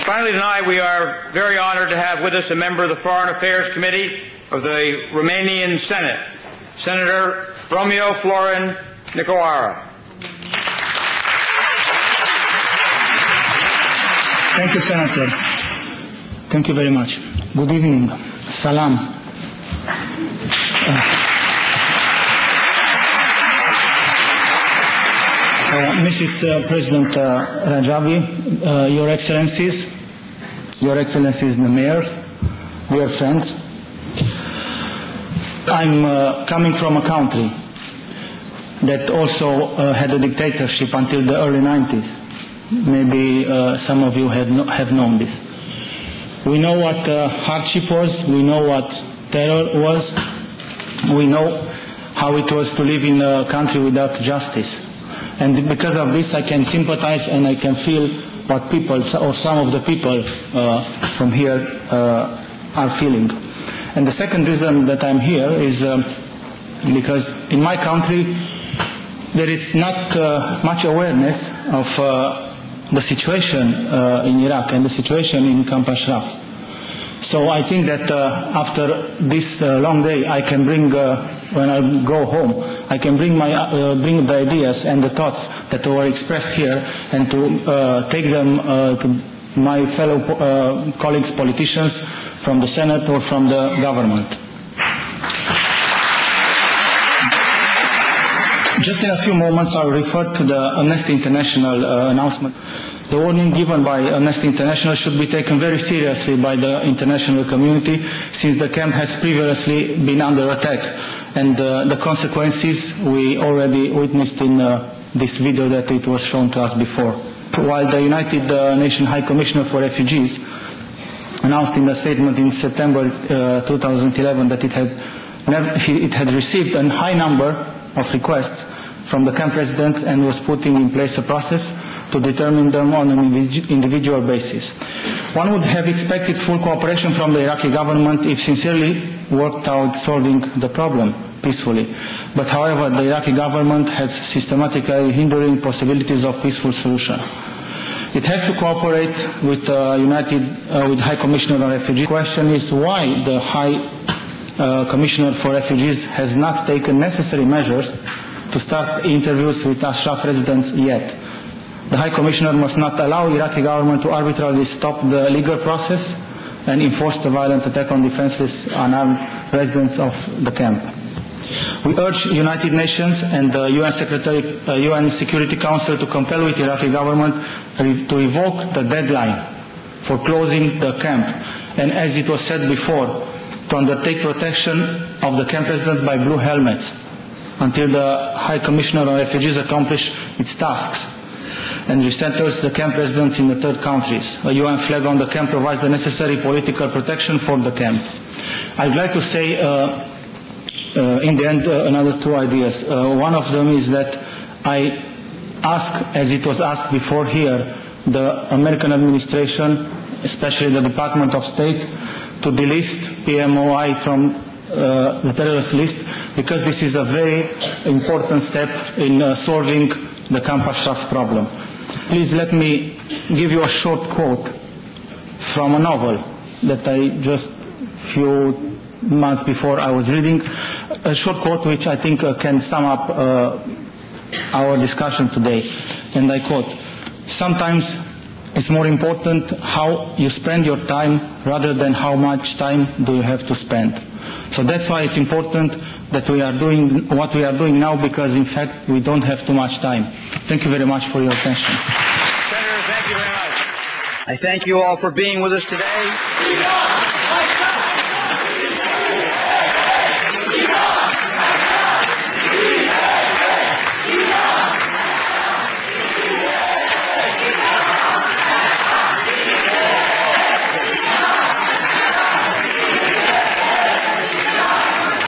Finally, tonight we are very honored to have with us a member of the Foreign Affairs Committee of the Romanian Senate, Senator Romeo Florin Nicoara. Thank you, Senator. Thank you very much. Good evening. Salam. Mrs. President Rajavi, Your Excellencies, the mayors, dear friends, I'm coming from a country that also had a dictatorship until the early 90s. Maybe some of you have known this. We know what hardship was, we know what terror was, we know how it was to live in a country without justice. And because of this, I can sympathize and I can feel what people, or some of the people from here are feeling. And the second reason that I'm here is because in my country there is not much awareness of the situation in Iraq and the situation in Camp Ashraf. So I think that after this long day, I can bring, when I go home, I can bring bring the ideas and the thoughts that were expressed here, and to take them to my fellow colleagues, politicians from the Senate or from the government. Just in a few moments, I'll refer to the Amnesty International announcement. The warning given by Amnesty International should be taken very seriously by the international community, since the camp has previously been under attack, and the consequences we already witnessed in this video that it was shown to us before. While the United Nations High Commissioner for Refugees announced in a statement in September 2011 that it had received a high number of requests from the camp residents and was putting in place a process to determine them on an individual basis. One would have expected full cooperation from the Iraqi government if sincerely worked out solving the problem peacefully. But however, the Iraqi government has systematically hindering possibilities of peaceful solution. It has to cooperate with with High Commissioner on Refugees. The question is why the High Commissioner for Refugees has not taken necessary measures to start interviews with Ashraf residents yet. The High Commissioner must not allow Iraqi government to arbitrarily stop the legal process and enforce the violent attack on defenseless unarmed residents of the camp. We urge United Nations and the UN Security Council to compel with Iraqi government to revoke the deadline for closing the camp, and as it was said before, to undertake protection of the camp residents by blue helmets until the High Commissioner on Refugees accomplishes its tasks and resettles the camp residents in the third countries. A UN flag on the camp provides the necessary political protection for the camp. I'd like to say in the end another two ideas. One of them is that I ask, as it was asked before here, the American administration, especially the Department of State, to delist PMOI from the terrorist list, because this is a very important step in solving the Camp Ashraf problem. Please let me give you a short quote from a novel that I just few months before I was reading, a short quote which I think can sum up our discussion today. And I quote, "Sometimes it's more important how you spend your time rather than how much time do you have to spend." So that's why it's important that we are doing what we are doing now, because in fact we don't have too much time. Thank you very much for your attention. Senator, thank you very much. I thank you all for being with us today.